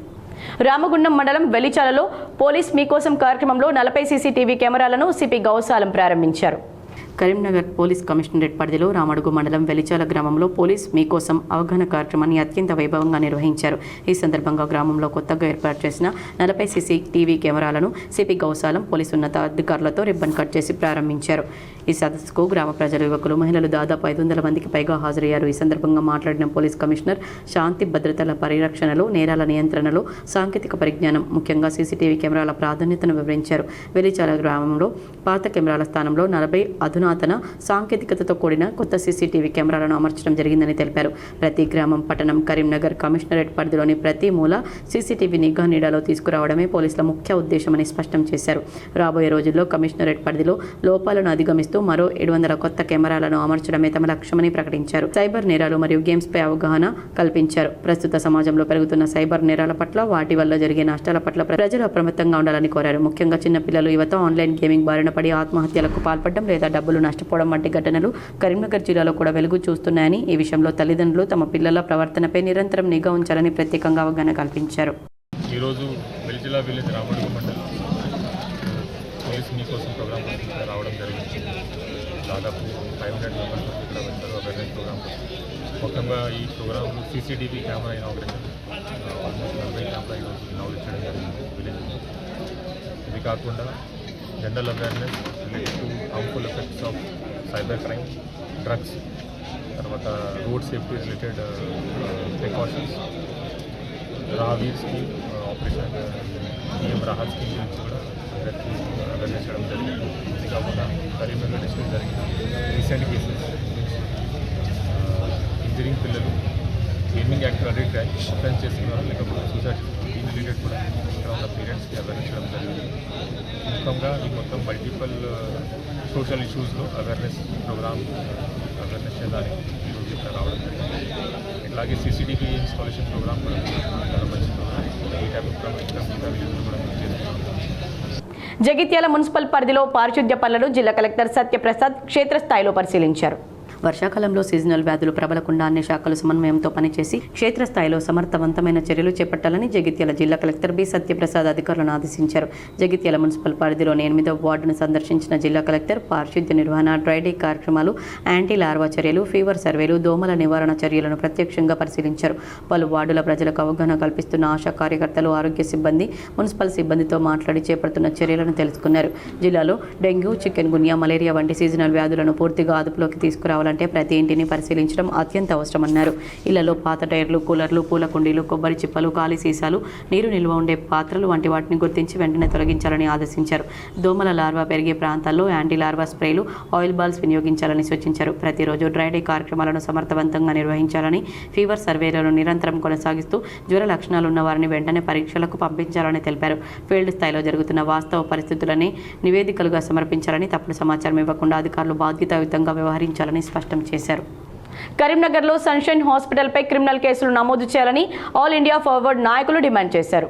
రామగుండం మండలం వెలిచాలలో పోలీస్ మీకోసం కార్యక్రమంలో 40 సీసీటీవీ కెమెరాలను సిపి గౌసాలం ప్రారంభించారు. కరీంనగర్ పోలీస్ కమిషనరేట్ పరిధిలో రామడుగు మండలం వెలిచాల గ్రామంలో పోలీస్ మీకోసం అవగాహన కార్యక్రమాన్ని అత్యంత వైభవంగా నిర్వహించారు. ఈ సందర్భంగా గ్రామంలో కొత్తగా ఏర్పాటు చేసిన 40 సీసీటీవీ కెమెరాలను సిపి గౌసాలం పోలీసు ఉన్నతాధికారులతో రిబ్బన్ కట్ చేసి ప్రారంభించారు. ఈ సదస్సుకు గ్రామ ప్రజలు, యువకులు, మహిళలు దాదాపు 500 మందికి పైగా హాజరయ్యారు. ఈ సందర్భంగా మాట్లాడిన పోలీస్ కమిషనర్ శాంతి భద్రతల పరిరక్షణలో, నేరాల నియంత్రణలో సాంకేతిక పరిజ్ఞానం, ముఖ్యంగా సీసీటీవీ కెమెరాల ప్రాధాన్యతను వివరించారు. వెలిచాల గ్రామంలో పాత కెమెరాల స్థానంలో 40 అధునాతన సాంకేతికతతో కూడిన కొత్త సీసీటీవీ కెమెరాలను అమర్చడం జరిగిందని తెలిపారు. ప్రతి గ్రామం, పట్టణం, కరీంనగర్ కమిషనరేట్ పరిధిలోని ప్రతి మూల సీసీటీవీ నిఘా నీడలో తీసుకురావడమే పోలీసుల ముఖ్య ఉద్దేశమని స్పష్టం చేశారు. రాబోయే రోజుల్లో కమిషనరేట్ పరిధిలో లోపాలను అధిగమిస్తూ మరో 700 కొత్త కెమెరాలను అమర్చడమే తమ లక్ష్యమని ప్రకటించారు. సైబర్ నేరాలు మరియు గేమ్స్ పై అవగాహన కల్పించారు. ప్రస్తుత సమాజంలో పెరుగుతున్న సైబర్ నేరాల పట్ల, వాటి వల్ల జరిగే నష్టాల పట్ల ప్రజలు అప్రమత్తంగా ఉండాలని కోరారు. ముఖ్యంగా చిన్నపిల్లలు, యువత ఆన్లైన్ గేమింగ్ బారిన పడి ఆత్మహత్యలకు పాల్పడడం లేదా డబ్బులు నష్టపోవడం వంటి ఘటనలు కరీంనగర్ జిల్లాలో కూడా వెలుగు చూస్తున్నాయని, ఈ విషయంలో తల్లిదండ్రులు తమ పిల్లల ప్రవర్తనపై నిరంతరం నిఘా ఉంచాలని ప్రత్యేకంగా అవగాహన కల్పించారు. ఈరోజు వెలిజిలా విలేజ్ రామడుగు మండలం పోలీస్ మీకోసం ప్రోగ్రామ్ రావడం జరిగింది. దాదాపు 500 మెంబర్స్ ఇక్కడ వచ్చారు అవేర్నెస్ ప్రోగ్రామ్. ముఖ్యంగా ఈ program CCTV camera inauguration almost 40 camera ఈరోజు ఇనాగ్రేట్ చేయడం జరిగింది విలేజ్లో. ఇది కాకుండా general awareness related to harmful effects of cyber crime, drugs, తర్వాత రోడ్ సేఫ్టీ రిలేటెడ్ ప్రికాషన్స్, రావీర్ scheme, operation PM Rahat scheme గురించి కూడా అవేర్నెస్ చేయడం జరిగింది. ఇది కాకుండా కరీంనగర్ డిస్ట్రిక్ట్ జరిగిన రీసెంట్ కేసెస్ ఇంజనీరింగ్ పిల్లలు గేమింగ్ యాక్టివిటీ అఫెన్స్ చేస్తున్నారు, లేకపోతే సూసైడ్, దీని రిలేటెడ్ కూడా ఇక్కడ ఉన్న పేరెంట్స్కి అవేర్నెస్ చేయడం జరిగింది. ముఖ్యంగా ఈ మొత్తం మల్టిపుల్ సోషల్ ఇష్యూస్లో అవేర్నెస్ ప్రోగ్రామ్ అవేర్నెస్ చేయడానికి ఈరోజు ఇక్కడ రావడం జరిగింది. ఇట్లాగే సీసీటీవీ ఇన్స్టాలేషన్ ప్రోగ్రామ్ కూడా చాలా మంచి ప్రోగ్రామ్. ఈ టైప్ ఆఫ్ ప్రోగ్రామ్ ఇంకా మిగతా విలేజ్లో కూడా మేము చేస్తున్నాం. జగిత్యాల మున్సిపల్ పరిధిలో పారిశుద్ధ్య పనులను జిల్లా కలెక్టర్ సత్యప్రసాద్ క్షేత్రస్థాయిలో పరిశీలించారు. వర్షాకాలంలో సీజనల్ వ్యాధులు ప్రబలకుండా అన్ని శాఖలు సమన్వయంతో పనిచేసి క్షేత్రస్థాయిలో సమర్థవంతమైన చర్యలు చేపట్టాలని జగిత్యాల జిల్లా కలెక్టర్ బి సత్యప్రసాద్ అధికారులను ఆదేశించారు. జగిత్యాల మున్సిపల్ పరిధిలోని 8వ వార్డును సందర్శించిన జిల్లా కలెక్టర్ పారిశుద్ధ్య నిర్వహణ, డ్రై డే కార్యక్రమాలు, యాంటీ లార్వా చర్యలు, ఫీవర్ సర్వేలు, దోమల నివారణ చర్యలను ప్రత్యక్షంగా పరిశీలించారు. పలు వార్డుల ప్రజలకు అవగాహన కల్పిస్తున్న ఆశా కార్యకర్తలు, ఆరోగ్య సిబ్బంది, మున్సిపల్ సిబ్బందితో మాట్లాడి చేపడుతున్న చర్యలను తెలుసుకున్నారు. జిల్లాలో డెంగ్యూ, చికెన్ గున్యా, మలేరియా వంటి సీజనల్ వ్యాధులను పూర్తిగా అదుపులోకి తీసుకురావాలంటే ప్రతి ఇంటిని పరిశీలించడం అత్యంత అవసరమన్నారు. ఇళ్లలో పాత టైర్లు, కూలర్లు, పూల కుండీలు, కొబ్బరి చిప్పలు, ఖాళీ సీసాలు, నీరు నిల్వ ఉండే పాత్రలు వంటి వాటిని గుర్తించి వెంటనే తొలగించాలని ఆదేశించారు. దోమల లార్వా పెరిగే ప్రాంతాల్లో యాంటీ లార్వా స్ప్రేలు, ఆయిల్ బాల్స్ వినియోగించాలని సూచించారు. ప్రతిరోజు డ్రై డే కార్యక్రమాలను సమర్థవంతంగా నిర్వహించాలని, ఫీవర్ సర్వేలను నిరంతరం కొనసాగిస్తూ జ్వర లక్షణాలు ఉన్న వారిని వెంటనే పరీక్షలకు పంపించాలని తెలిపారు. ఫీల్డ్ స్థాయిలో జరుగుతున్న వాస్తవ పరిస్థితులని నివేదికలుగా సమర్పించాలని, తప్పుడు సమాచారం ఇవ్వకుండా అధికారులు బాధ్యతాయుతంగా వ్యవహరించాలని స్పష్టం చేశారు. కరీంనగర్లో సన్షైన్ హాస్పిటల్పై క్రిమినల్ కేసులు నమోదు చేయాలని ఆల్ ఇండియా ఫార్వర్డ్ నాయకులు డిమాండ్ చేశారు.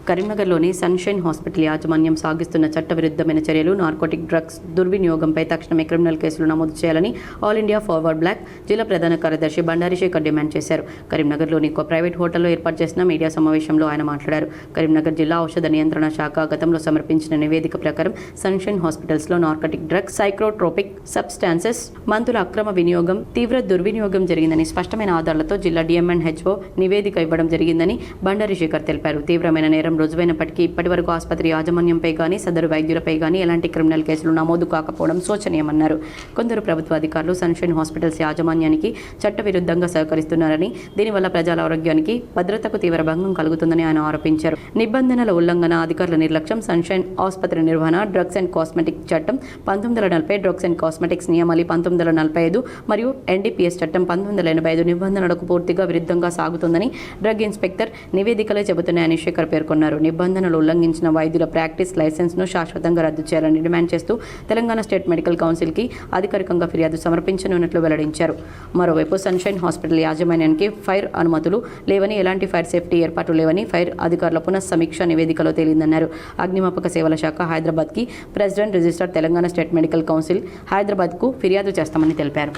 కరీంనగర్లోని సన్షైన్ హాస్పిటల్ యాజమాన్యం సాగిస్తున్న చట్టవిరుద్ధమైన చర్యలు, నార్కోటిక్ డ్రగ్స్ దుర్వినియోగంపై తక్షణమే క్రిమినల్ కేసులు నమోదు చేయాలని ఆల్ ఇండియా ఫార్వర్డ్ బ్లాక్ జిల్లా ప్రధాన కార్యదర్శి బండారి శేఖర్ డిమాండ్ చేశారు. కరీంనగర్లోని ఒక ప్రైవేట్ హోటల్లో ఏర్పాటు చేసిన మీడియా సమావేశంలో ఆయన మాట్లాడారు. కరీంనగర్ జిల్లా ఔషధ నియంత్రణ శాఖ గతంలో సమర్పించిన నివేదిక ప్రకారం సన్షైన్ హాస్పిటల్స్లో నార్కోటిక్ డ్రగ్స్, సైక్రోట్రోపిక్ సబ్స్టాన్సెస్, మందుల అక్రమ వినియోగం, తీవ్ర దుర్వినియోగం జరిగిందని స్పష్టమైన ఆధారాలతో జిల్లా డిఎంఎన్హెచ్ఓ నివేదిక ఇవ్వడం జరిగిందని బండారి శేఖర్ తెలిపారు. తీవ్రమైన నేరం రుజువైనప్పటికీ ఇప్పటి వరకు ఆసుపత్రి యాజమాన్యంపై కానీ, సదరు వైద్యులపై కానీ ఎలాంటి క్రిమినల్ కేసులు నమోదు కాకపోవడం శోచనీయమన్నారు. కొందరు ప్రభుత్వ అధికారులు సన్షైన్ హాస్పిటల్స్ యాజమాన్యానికి చట్టవిరుద్ధంగా సహకరిస్తున్నారని, దీనివల్ల ప్రజల ఆరోగ్యానికి, భద్రతకు తీవ్ర భంగం కలుగుతుందని ఆయన ఆరోపించారు. నిబంధనల ఉల్లంఘన, అధికారుల నిర్లక్ష్యం, సన్షైన్ ఆసుపత్రి నిర్వహణ, డ్రగ్స్ అండ్ కాస్మెటిక్ చట్టం 1940, డ్రగ్స్ అండ్ కాస్మెటిక్స్ నియమాలు 1945 మరియు ఎన్డీపీఎస్ చట్టం 1985 నిబంధనలకు పూర్తిగా విరుద్ధంగా సాగుతుందని డ్రగ్ ఇన్స్పెక్టర్ నివేదికలే చెబుతున్నాయని శేఖర్ పేర్కొన్నారు. చేయాలన్నారు. నిబంధనలు ఉల్లంఘించిన వైద్యుల ప్రాక్టీస్ లైసెన్స్ను శాశ్వతంగా రద్దు చేయాలని డిమాండ్ చేస్తూ తెలంగాణ స్టేట్ మెడికల్ కౌన్సిల్కి అధికారికంగా ఫిర్యాదు సమర్పించనున్నట్లు వెల్లడించారు. మరోవైపు సన్షైన్ హాస్పిటల్ యాజమాన్యానికి ఫైర్ అనుమతులు లేవని, ఎలాంటి ఫైర్ సేఫ్టీ ఏర్పాట్లు లేవని ఫైర్ అధికారుల పునఃసమీక్ష నివేదికలో తేలిందన్నారు. అగ్నిమాపక సేవల శాఖ హైదరాబాద్కి president registrar Telangana state medical council హైదరాబాద్కు ఫిర్యాదు చేస్తామని తెలిపారు.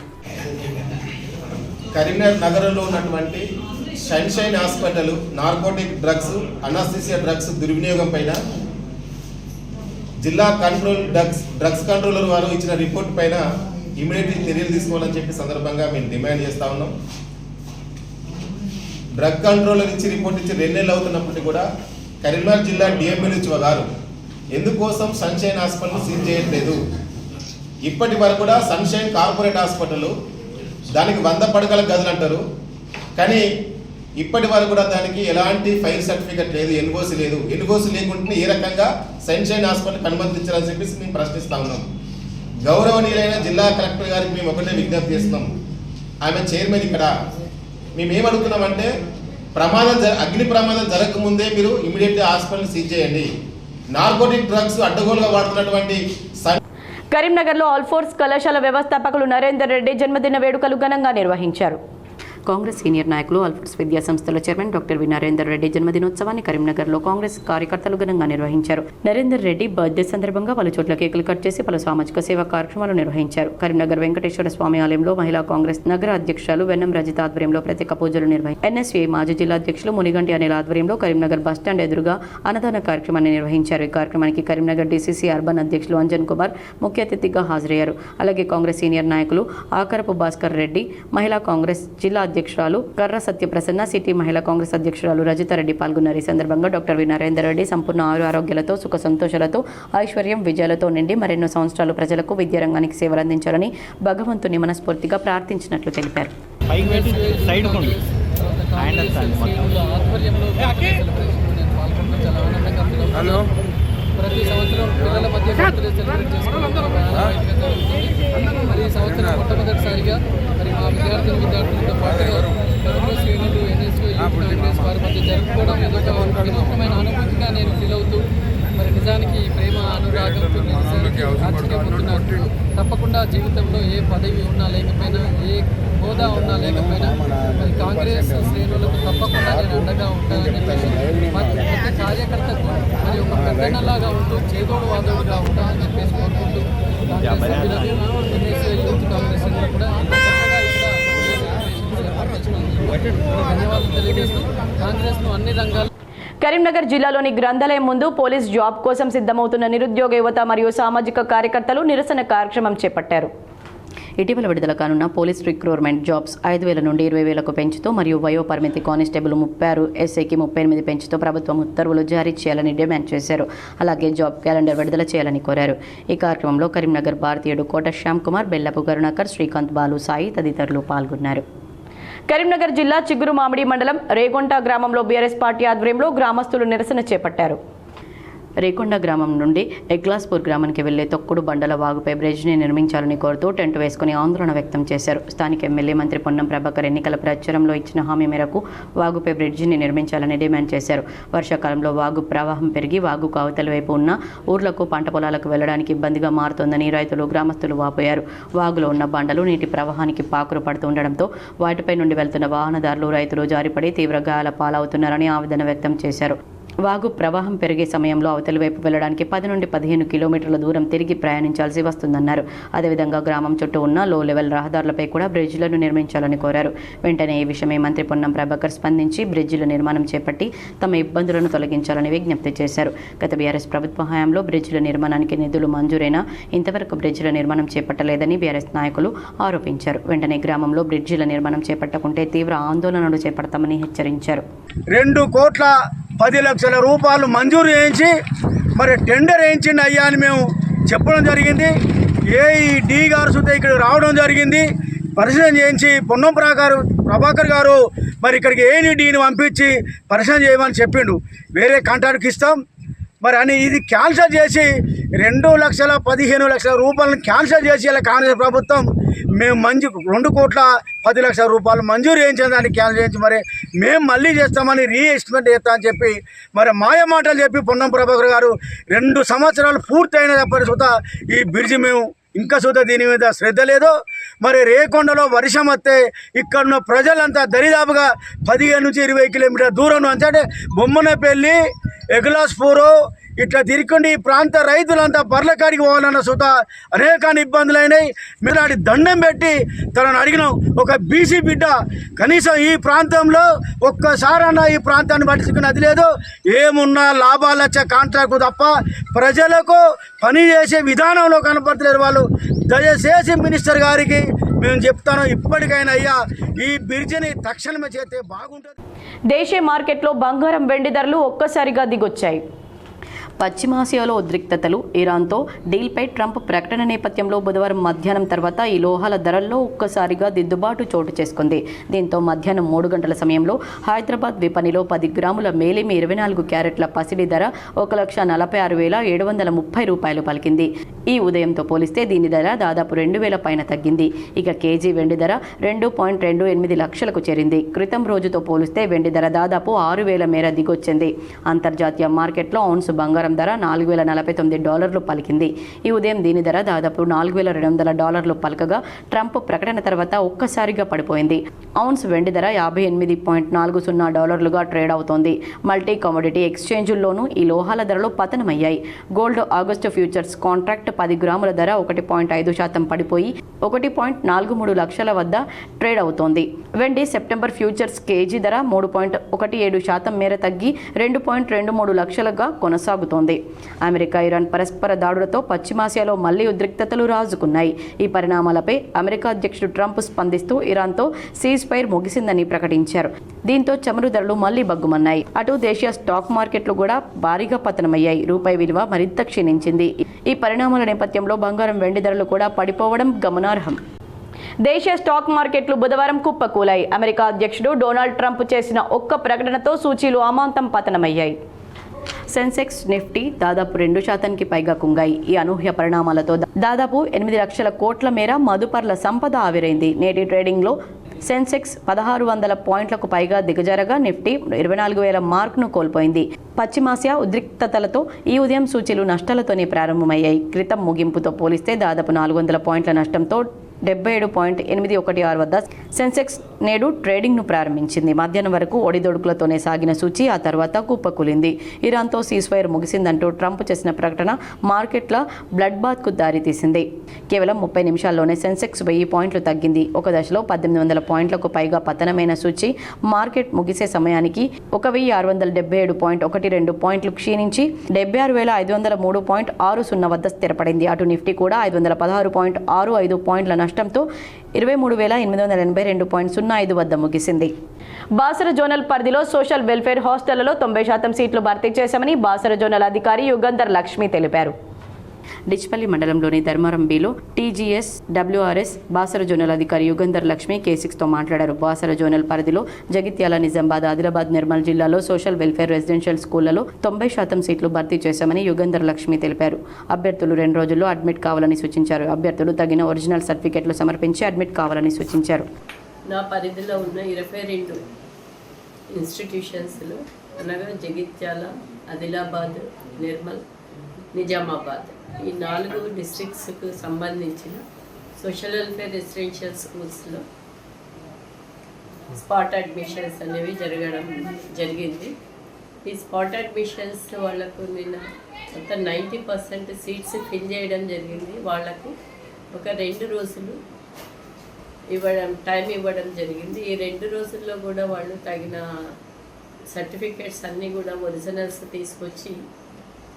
కరీంనగర్ నగరంలో ఉన్నటువంటి sunshine hospital narcotic drugs, anaesthesia drugs దుర్వినియోగం పైన జిల్లా డ్రగ్స్ కంట్రోలర్ వారు ఇచ్చిన రిపోర్ట్ పైన ఇమీడియట్లీ చర్యలు తీసుకోవాలని చెప్పి సందర్భంగా మేము డిమాండ్ చేస్తూ ఉన్నాం. డ్రగ్ కంట్రోలర్ ఇచ్చి రిపోర్ట్ ఇచ్చి 2 నెలలు అవుతున్నప్పటికీ కూడా కరీంనగర్ జిల్లా డిఎంఎల్హెచ్ఓ గారు ఎందుకోసం సన్షైన్ హాస్పిటల్ సీల్ చేయట్లేదు? ఇప్పటి వరకు కూడా సన్షైన్ కార్పొరేట్ హాస్పిటల్, దానికి 100 పడకల గదులు అంటారు, కానీ ఇప్పటి వరకు కూడా దానికి ఎలాంటి ఫైర్ సర్టిఫికెట్ లేదు, ఎన్ఓసి లేదు. ఎన్ఓసి లేకుంటే ఏ రకంగా సన్షైన్ హాస్పిటల్కి అనుమతించాలని చెప్పేసి మేము ప్రశ్నిస్తూ ఉన్నాం. గౌరవనీయులైన జిల్లా కలెక్టర్ గారికి మేము ఒకటే విజ్ఞప్తి చేస్తున్నాం. ఆమె చైర్మన్ ఇక్కడ మేము ఏమడుగుతున్నామంటే అగ్ని ప్రమాదం జరగకముందే మీరు ఇమీడియట్గా హాస్పిటల్ సీజ్ చేయండి. నార్కోటిక్ డ్రగ్స్ అడ్డగోలుగా వాడుతున్నటువంటి కరీంనగర్లో ఆల్ఫోర్స్ కళాశాల వ్యవస్థాపకులు నరేందర్ రెడ్డి జన్మదిన వేడుకలు ఘనంగా నిర్వహించారు. కాంగ్రెస్ సీనియర్ నాయకులు ఆల్ఫోర్స్ విద్యా సంస్థల చైర్మన్ డాక్టర్ నరేందర్ రెడ్డి జన్మదినోత్సవాన్ని కరీంనగర్లో కాంగ్రెస్ కార్యకర్తలు ఘనంగా నిర్వహించారు. నరేందర్ రెడ్డి బర్త్డే సందర్భంగా పలు చోట్ల కేకులు కట్ చేసి పలు సామాజిక సేవా కార్యక్రమాలు నిర్వహించారు. కరీంనగర్ వెంకటేశ్వర స్వామి ఆలయంలో మహిళా కాంగ్రెస్ నగర అధ్యక్షులు వెన్నం రజిత ఆధ్వర్యంలో ప్రత్యేక పూజలు నిర్వహించారు. ఎన్ఎస్వీ మాజీ జిల్లా అధ్యక్షులు మునిగంటి అనిల్ ఆధ్వర్యంలో కరీంనగర్ బస్టాండ్ ఎదురుగా అన్నదాన కార్యక్రమాన్ని నిర్వహించారు. ఈ కార్యక్రమానికి కరీంనగర్ డీసీసీ అర్బన్ అధ్యక్షులు అంజన్ కుమార్ ముఖ్య అతిథిగా హాజరయ్యారు. అలాగే కాంగ్రెస్ సీనియర్ నాయకులు ఆకరపు భాస్కర్ రెడ్డి, మహిళా కాంగ్రెస్ జిల్లా అధ్యక్షురాలు కర్ర సత్యప్రసన్న, సిటీ మహిళా కాంగ్రెస్ అధ్యక్షురాలు రజితారెడ్డి పాల్గొన్నారు. ఈ సందర్భంగా డాక్టర్ నరేందర్ రెడ్డి సంపూర్ణ ఆరోగ్యాలతో, సుఖ సంతోషాలతో, ఐశ్వర్యం, విజయాలతో నిండి మరెన్నో సంవత్సరాలు ప్రజలకు విద్యారంగానికి సేవలు అందించాలని భగవంతుని మనస్ఫూర్తిగా ప్రార్థించినట్లు తెలిపారు. ప్రతి సంవత్సరం పిల్లల మధ్య బర్త్డే సెలబ్రేట్ చేసుకుంటున్నాం. మరి ఈ సంవత్సరం మొట్టమొదటిసారిగా మరి మా విద్యార్థులతో పాటుగా కాంగ్రెస్ శ్రేణులు, ఎన్ఎస్యూ, కాంగ్రెస్ వారి మధ్య జరుపుకోవడం ఇదొక వినూత్నమైన అనుభూతిగా నేను ఫీల్ అవుతూ మరి నిజానికి ప్రేమ, అనురాగంతో ఆశ్చర్యపోతున్నారు. తప్పకుండా జీవితంలో ఏ పదవి ఉన్నా లేకపోయినా, ఏ హోదా ఉన్నా లేకపోయినా మరి కాంగ్రెస్ శ్రేణులకు తప్పకుండా నేను అండగా ఉంటానని చెప్పేసి ప్రతి కార్యకర్తకు మరి ఒక పెద్దన్నలాగా ఉంటూ చేదోడు వాదోడుగా ఉంటానని చెప్పేసి కోరుకుంటూ కాంగ్రెస్ యూత్ కాంగ్రెస్ కూడా చక్కగా ఇక్కడ ధన్యవాదాలు తెలియజేస్తూ కాంగ్రెస్ను అన్ని రంగాలు. కరీంనగర్ జిల్లాలోని గ్రంథాలయం ముందు పోలీస్ జాబ్ కోసం సిద్ధమవుతున్న నిరుద్యోగ యువత మరియు సామాజిక కార్యకర్తలు నిరసన కార్యక్రమం చేపట్టారు. ఇటీవల విడుదల కానున్న పోలీస్ రిక్రూట్మెంట్ జాబ్స్ 5,000 నుండి 20,000కు పెంచుతూ మరియు వయో పరిమితి కానిస్టేబుల్ 36, ఎస్ఐకి 38 పెంచుతూ ప్రభుత్వం ఉత్తర్వులు జారీ చేయాలని డిమాండ్ చేశారు. అలాగే జాబ్ క్యాలెండర్ విడుదల చేయాలని కోరారు. ఈ కార్యక్రమంలో కరీంనగర్ భారతీయుడు కోట శ్యామ్ కుమార్, బెల్లపు కరుణాకర్, శ్రీకాంత్, బాలు, సాయి తదితరులు పాల్గొన్నారు. కరీంనగర్ జిల్లా చిగురు మామిడి మండలం రేగొండ గ్రామంలో బీఆర్ఎస్ పార్టీ ఆధ్వర్యంలో గ్రామస్తులు నిరసన చేపట్టారు. రేకొండ గ్రామం నుండి ఎగ్లాస్పూర్ గ్రామానికి వెళ్లే తొక్కుడు బండల వాగుపై బ్రిడ్జిని నిర్మించాలని కోరుతూ టెంట్ వేసుకుని ఆందోళన వ్యక్తం చేశారు. స్థానిక ఎమ్మెల్యే మంత్రి పొన్నం ప్రభాకర్ ఎన్నికల ప్రచారంలో ఇచ్చిన హామీ మేరకు వాగుపై బ్రిడ్జిని నిర్మించాలని డిమాండ్ చేశారు. వర్షాకాలంలో వాగు ప్రవాహం పెరిగి వాగుకు అవతలి వైపు ఉన్న ఊర్లకు, పంట పొలాలకు వెళ్లడానికి ఇబ్బందిగా మారుతోందని రైతులు, గ్రామస్తులు వాపోయారు. వాగులో ఉన్న బండలు నీటి ప్రవాహానికి పాకురు పడుతూ ఉండడంతో వాటిపై నుండి వెళ్తున్న వాహనదారులు, రైతులు జారిపడి తీవ్ర గాయాల పాలవుతున్నారని ఆవేదన వ్యక్తం చేశారు. వాగు ప్రవాహం పెరిగే సమయంలో అవతలి వైపు వెళ్లడానికి 10 నుండి 15 కిలోమీటర్ల దూరం తిరిగి ప్రయాణించాల్సి వస్తుందన్నారు. అదేవిధంగా గ్రామం చుట్టూ ఉన్న లో లెవెల్ రహదారులపై కూడా బ్రిడ్జిలను నిర్మించాలని కోరారు. వెంటనే ఈ విషయమై మంత్రి పొన్నం ప్రభాకర్ స్పందించి బ్రిడ్జిల నిర్మాణం చేపట్టి తమ ఇబ్బందులను తొలగించాలని విజ్ఞప్తి చేశారు. గత బీఆర్ఎస్ ప్రభుత్వ హయాంలో బ్రిడ్జిల నిర్మాణానికి నిధులు మంజూరైనా ఇంతవరకు బ్రిడ్జిల నిర్మాణం చేపట్టలేదని బీఆర్ఎస్ నాయకులు ఆరోపించారు. వెంటనే గ్రామంలో బ్రిడ్జిల నిర్మాణం చేపట్టకుంటే తీవ్ర ఆందోళనలు చేపడతామని హెచ్చరించారు. 2,10 లక్షల రూపాయలు మంజూరు చేయించి మరి టెండర్ వేయించిండి అయ్యా అని మేము చెప్పడం జరిగింది. డి గారు సుతా ఇక్కడ రావడం జరిగింది, పరిశీలన చేయించి పొన్నం ప్రభాకర్ గారు మరి ఇక్కడికి డీని పంపించి పరిశీలన చేయమని చెప్పిండు. వేరే కాంట్రాక్ట్కి ఇస్తాం మరి అని ఇది క్యాన్సల్ చేసి 2,15,00,000 రూపాయలను క్యాన్సల్ చేసి ఇలా కాంగ్రెస్ ప్రభుత్వం మేము 2,10,00,000 రూపాయలు మంజూరు చేయించిన దాన్ని క్యాన్సల్ చేయించి మరి మేము మళ్ళీ చేస్తామని రీఎస్టిమేట్ చేస్తా అని చెప్పి మరి మాయ మాటలు చెప్పి పొన్నం ప్రభాకర్ గారు 2 సంవత్సరాలు పూర్తయినప్పటి సుత ఈ బ్రిడ్జి మేము ఇంకా సుత దీని మీద శ్రద్ధ లేదు. మరి రేకొండలో వర్షం వస్తే ఇక్కడున్న ప్రజలంతా దరిదాపుగా 15 నుంచి 20 కిలోమీటర్ల దూరం అంటే బొమ్మనపల్లి, ఎగ్లాస్పూరు ఇట్లా తిరిగి ఈ ప్రాంత రైతులంతా బర్లకాడికి పోవాలన్న సుత అనేక ఇబ్బందులు అయినాయి. మీరు ఆడి దండం పెట్టి తనను అడిగినాం, ఒక బీసీ బిడ్డ కనీసం ఈ ప్రాంతంలో ఒక్కసారన్నా ఈ ప్రాంతాన్ని పట్టించుకున్నది లేదు. ఏమున్నా లాభాలు వచ్చే కాంట్రాక్ట్ తప్ప ప్రజలకు పని చేసే విధానంలో కనపడలేదు వాళ్ళు. దయచేసి మినిస్టర్ గారికి మేము చెప్తాను, ఇప్పటికైనా అయ్యా ఈ బ్రిడ్జిని తక్షణమే చేస్తే బాగుంటుంది. దేశీయ మార్కెట్లో బంగారం, వెండి ధరలు ఒక్కసారిగా దిగొచ్చాయి. పశ్చిమాసియాలో ఉద్రిక్తతలు, ఇరాన్తో డీల్పై ట్రంప్ ప్రకటన నేపథ్యంలో బుధవారం మధ్యాహ్నం తర్వాత ఈ లోహాల ధరల్లో ఒక్కసారిగా దిద్దుబాటు చోటు చేసుకుంది. దీంతో మధ్యాహ్నం 3 గంటల సమయంలో హైదరాబాద్ విపణిలో 10 గ్రాముల మేలిమి 24 క్యారెట్ల పసిడి ధర 1,46,730 రూపాయలు పలికింది. ఈ ఉదయంతో పోలిస్తే దీని ధర దాదాపు 2,000 పైన తగ్గింది. ఇక కేజీ వెండి ధర 2.28 లక్షలకు చేరింది. క్రితం రోజుతో పోలిస్తే వెండి ధర దాదాపు 6,000 మేర దిగొచ్చింది. అంతర్జాతీయ మార్కెట్లో ఔన్స్ బంగారం ధర $4,049 పలికింది. ఈ ఉదయం దీని ధర దాదాపు $4,200 పలకగా ట్రంప్ ప్రకటన తర్వాత ఒక్కసారిగా పడిపోయింది. ఔన్స్ వెండి ధర $58.40 ట్రేడ్ అవుతోంది. మల్టీ కమోడిటీ ఎక్స్చేంజుల్లోనూ ఈ లోహాల ధరలు పతనమయ్యాయి. గోల్డ్ ఆగస్టు ఫ్యూచర్స్ కాంట్రాక్ట్ 10 గ్రాముల ధర 1.5% పడిపోయి 1.43 లక్షల వద్ద ట్రేడ్ అవుతోంది. వెండి సెప్టెంబర్ ఫ్యూచర్స్ కేజీ ధర 3.17% మేర తగ్గి 2.23 లక్షలుగా కొనసాగుతోంది. అమెరికా, ఇరాన్ పరస్పర దాడులతో పశ్చిమాసియాలో మళ్లీ ఉద్రిక్తతలు రాజుకున్నాయి. ఈ పరిణామాలపై అమెరికా అధ్యక్షుడు ట్రంప్ స్పందిస్తూ ఇరాన్తో సీజ్ ఫైర్ ముగిసిందని ప్రకటించారు. దీంతో చమురు ధరలు మళ్లీ బగ్గుమన్నాయి. అటు దేశీయ స్టాక్ మార్కెట్లు కూడా భారీగా పతనమయ్యాయి. రూపాయి విలువ మరింత క్షీణించింది. ఈ పరిణామాల నేపథ్యంలో బంగారం, వెండి ధరలు కూడా పడిపోవడం గమనార్హం. దేశీయ స్టాక్ మార్కెట్లు బుధవారం కుప్పకూలాయి. అమెరికా అధ్యక్షుడు డొనాల్డ్ ట్రంప్ చేసిన ఒక్క ప్రకటనతో సూచీలు అమాంతం పతనమయ్యాయి. సెన్సెక్స్, నిఫ్టీ దాదాపు 2% పైగా కుంగాయి. ఈ అనూహ్య పరిణామాలతో దాదాపు 8 లక్షల కోట్ల మేర మదుపర్ల సంపద ఆవిరైంది. నేటి ట్రేడింగ్లో సెన్సెక్స్ 1,600 పాయింట్లకు పైగా దిగజారగా నిఫ్టీ 24,000 మార్కును కోల్పోయింది. పశ్చిమాసియా ఉద్రిక్తతలతో ఈ ఉదయం సూచీలు నష్టాలతోనే ప్రారంభమయ్యాయి. క్రితం ముగింపుతో పోలిస్తే దాదాపు 400 పాయింట్ల నష్టంతో 77.816 వద్ద సెన్సెక్స్ నేడు ట్రేడింగ్ను ప్రారంభించింది. మధ్యాహ్నం వరకు ఒడిదొడుకులతోనే సాగిన సూచీ ఆ తర్వాత కుప్పకూలింది. ఇరాన్తో సీజ్ఫైర్ ముగిసిందంటూ ట్రంప్ చేసిన ప్రకటన మార్కెట్ల బ్లడ్ బాత్కు దారితీసింది. కేవలం 30 నిమిషాల్లోనే సెన్సెక్స్ 1000 పాయింట్లు తగ్గింది. ఒక దశలో 1,800 పాయింట్లకు పైగా పతనమైన సూచీ మార్కెట్ ముగిసే సమయానికి 1,677.12 పాయింట్లు క్షీణించి 76,503.60 వద్ద స్థిరపడింది. అటు నిఫ్టీ కూడా 516.65 పాయింట్ల నష్టంతో 23,882.05 వద్ద ముగిసింది. బాసర జోనల్ పరిధిలో సోషల్ వెల్ఫేర్ హాస్టళ్లలో 90% సీట్లు భర్తీ చేశామని బాసర జోనల్ అధికారి యుగంధర్ లక్ష్మి తెలిపారు. డిచ్పల్లి మండలంలోని Dharmaram below TGS WRS Basara zonal అధికారి యుగంధర్ లక్ష్మి K6తో మాట్లాడారు. బాసర జోనల్ పరిధిలో జగిత్యాల, నిజామాబాద్, ఆదిలాబాద్, నిర్మల్ జిల్లాలో సోషల్ వెల్ఫేర్ రెసిడెన్షియల్ స్కూళ్లలో 90% సీట్లు భర్తీ చేశామని యుగంధర్ లక్ష్మి తెలిపారు. అభ్యర్థులు 2 రోజుల్లో అడ్మిట్ కావాలని సూచించారు. అభ్యర్థులు తగిన ఒరిజినల్ సర్టిఫికెట్లు సమర్పించి అడ్మిట్ కావాలని సూచించారు. నా పరిధిలో ఉన్న 22 ఇన్స్టిట్యూషన్స్లో అనగా జగిత్యాల, ఆదిలాబాద్, నిర్మల్, నిజామాబాద్ ఈ 4 డిస్ట్రిక్ట్స్కు సంబంధించిన సోషల్ వెల్ఫేర్ రెసిడెన్షియల్ స్కూల్స్లో స్పాట్ అడ్మిషన్స్ అనేవి జరిగింది. ఈ స్పాట్ అడ్మిషన్స్ వాళ్ళకు నిన్న మొత్తం 90% సీట్స్ ఫిల్ చేయడం జరిగింది. వాళ్ళకు ఒక 2 రోజులు టైం ఇవ్వడం జరిగింది. ఈ 2 రోజుల్లో కూడా వాళ్ళు తగిన సర్టిఫికేట్స్ అన్నీ కూడా ఒరిజినల్స్ తీసుకొచ్చి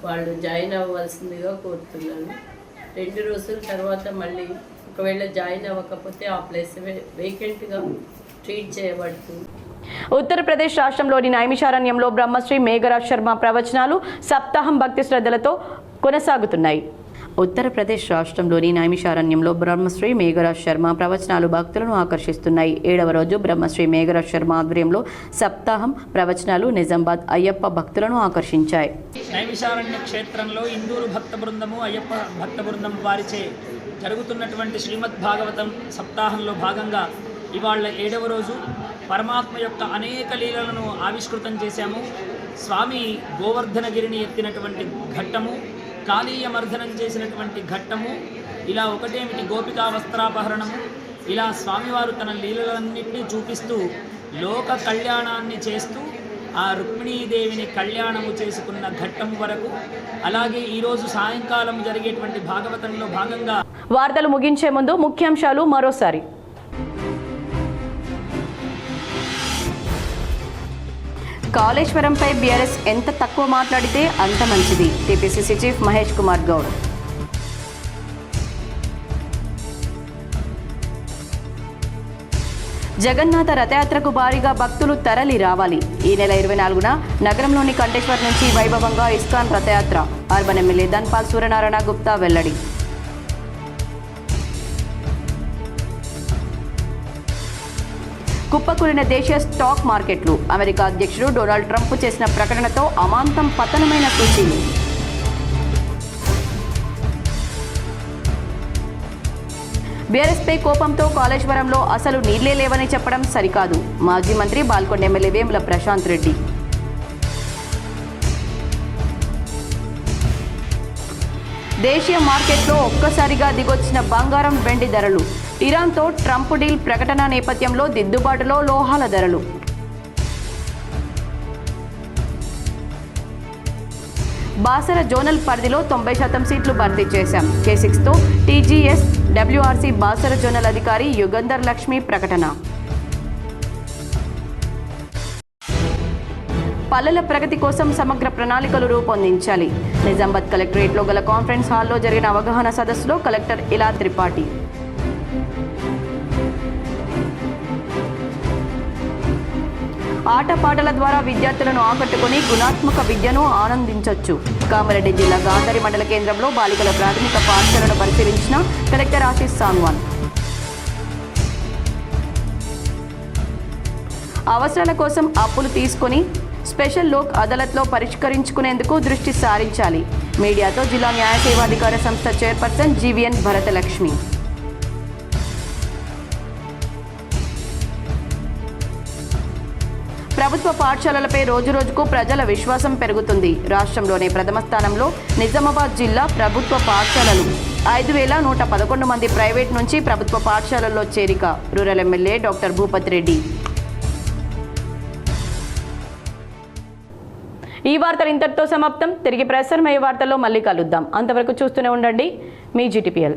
వాళ్ళు జాయిన్ అవ్వాల్సిందిగా కోరుతున్నాను. 2 రోజుల తర్వాత మళ్ళీ ఒకవేళ జాయిన్ అవ్వకపోతే ఆ ప్లేస్ వేకెంట్గా ట్రీట్ చేయబడుతుంది. ఉత్తరప్రదేశ్ రాష్ట్రంలోని నైమిషారణ్యంలో బ్రహ్మశ్రీ మేఘరాజ్ శర్మ ప్రవచనాలు సప్తాహం భక్తి శ్రద్ధలతో కొనసాగుతున్నాయి. ఉత్తరప్రదేశ్ రాష్ట్రంలోని నైమిషారణ్యంలో బ్రహ్మశ్రీ మేఘరాజ్ శర్మ ప్రవచనాలు భక్తులను ఆకర్షిస్తున్నాయి. 7వ రోజు బ్రహ్మశ్రీ మేఘరాజ్ శర్మ ఆధ్వర్యంలో సప్తాహం ప్రవచనాలు నిజామాబాద్ అయ్యప్ప భక్తులను ఆకర్షించాయి. నైమిషారణ్య క్షేత్రంలో ఇందూరు భక్త బృందము, అయ్యప్ప భక్త బృందం వారిచే జరుగుతున్నటువంటి శ్రీమద్ భాగవతం సప్తాహంలో భాగంగా ఇవాళ 7వ రోజు పరమాత్మ యొక్క అనేక లీలలను ఆవిష్కృతం చేశాము. స్వామి గోవర్ధనగిరిని ఎత్తినటువంటి ఘట్టము, కాళీయమర్దనం చేసినటువంటి ఘట్టము, ఇలా ఒకటేమిటి గోపికా వస్త్రాపహరణము, ఇలా స్వామివారు తన లీలలన్నింటినీ చూపిస్తూ లోక కళ్యాణాన్ని చేస్తూ ఆ రుక్మిణీదేవిని కళ్యాణము చేసుకున్న ఘట్టం వరకు, అలాగే ఈరోజు సాయంకాలం జరిగేటువంటి భాగవతంలో భాగంగా. వార్తలు ముగించే ముందు ముఖ్యాంశాలు మరోసారి. కాళేశ్వరంపై బీఆర్ఎస్ ఎంత తక్కువ మాట్లాడితే అంత మంచిది. TPCC chief Mahesh Kumar Goud. జగన్నాథ రథయాత్రకు భారీగా భక్తులు తరలి రావాలి. ఈ నెల 24న నగరంలోని కంటేశ్వర్ నుంచి వైభవంగా ఇస్కాన్ రథయాత్ర. అర్బన్ ఎమ్మెల్యే ధన్పాల్ సూర్యనారాయణ గుప్తా వెల్లడి. కుప్పకూలిన దేశీయ స్టాక్ మార్కెట్లు. అమెరికా అధ్యక్షుడు డొనాల్డ్ ట్రంప్ చేసిన ప్రకటనతో అమాంతం పతనమైన సూచీలు. బీఆర్ఎస్పై కోపంతో కాళేశ్వరంలో అసలు నీళ్లే లేవని చెప్పడం సరికాదు. మాజీ మంత్రి బాల్కొండ ఎమ్మెల్యే వేముల ప్రశాంత్ రెడ్డి. దేశీయ మార్కెట్లో ఒక్కసారిగా దిగొచ్చిన బంగారం, వెండి ధరలు. ఇరాన్తో ట్రంప్ డీల్ ప్రకటన నేపథ్యంలో దిద్దుబాటులో లోహాల ధరలు. బాసర జోనల్ పరిధిలో 90% సీట్లు భర్తీ చేశాం. K6తో టీజీఎస్ డబ్ల్యూఆర్సీ బాసర జోనల్ అధికారి యుగంధర్ లక్ష్మి ప్రకటన. పల్లెల ప్రగతి కోసం సమగ్ర ప్రణాళికలు రూపొందించాలి. నిజామాబాద్ కలెక్టరేట్లో గల కాన్ఫరెన్స్ హాల్లో జరిగిన అవగాహన సదస్సులో కలెక్టర్ ఇలా త్రిపాఠి. ఆటపాటల ద్వారా విద్యార్థులను ఆకట్టుకుని గుణాత్మక విద్యను ఆనందించవచ్చు. కామారెడ్డి జిల్లా గాంధారి మండల కేంద్రంలో బాలికల ప్రాథమిక పాఠశాలను పరిశీలించిన కలెక్టర్ ఆశీష్ సాంగ్వాన్. అవసరాల కోసం అప్పులు తీసుకుని స్పెషల్ లోక్ అదాలత్లో పరిష్కరించుకునేందుకు దృష్టి సారించాలి. మీడియాతో జిల్లా న్యాయ సేవాధికార సంస్థ చైర్పర్సన్ జీవీఎన్ భరతలక్ష్మి. ప్రభుత్వ పాఠశాలలపై రోజురోజుకు ప్రజల విశ్వాసం పెరుగుతుంది. రాష్ట్రంలోనే ప్రథమ స్థానంలో నిజామాబాద్ జిల్లా ప్రభుత్వ పాఠశాలలు. 5,111 మంది ప్రైవేట్ నుంచి ప్రభుత్వ పాఠశాలల్లో చేరిక. Rural MLA doctor Bhupathi Reddy. ఈ వార్తలు ఇంతటితో సమాప్తం. తిరిగి ప్రసారమయ్యే వార్తల్లో మళ్ళీ కలుద్దాం. అంతవరకు చూస్తూనే ఉండండి మీ GTPL.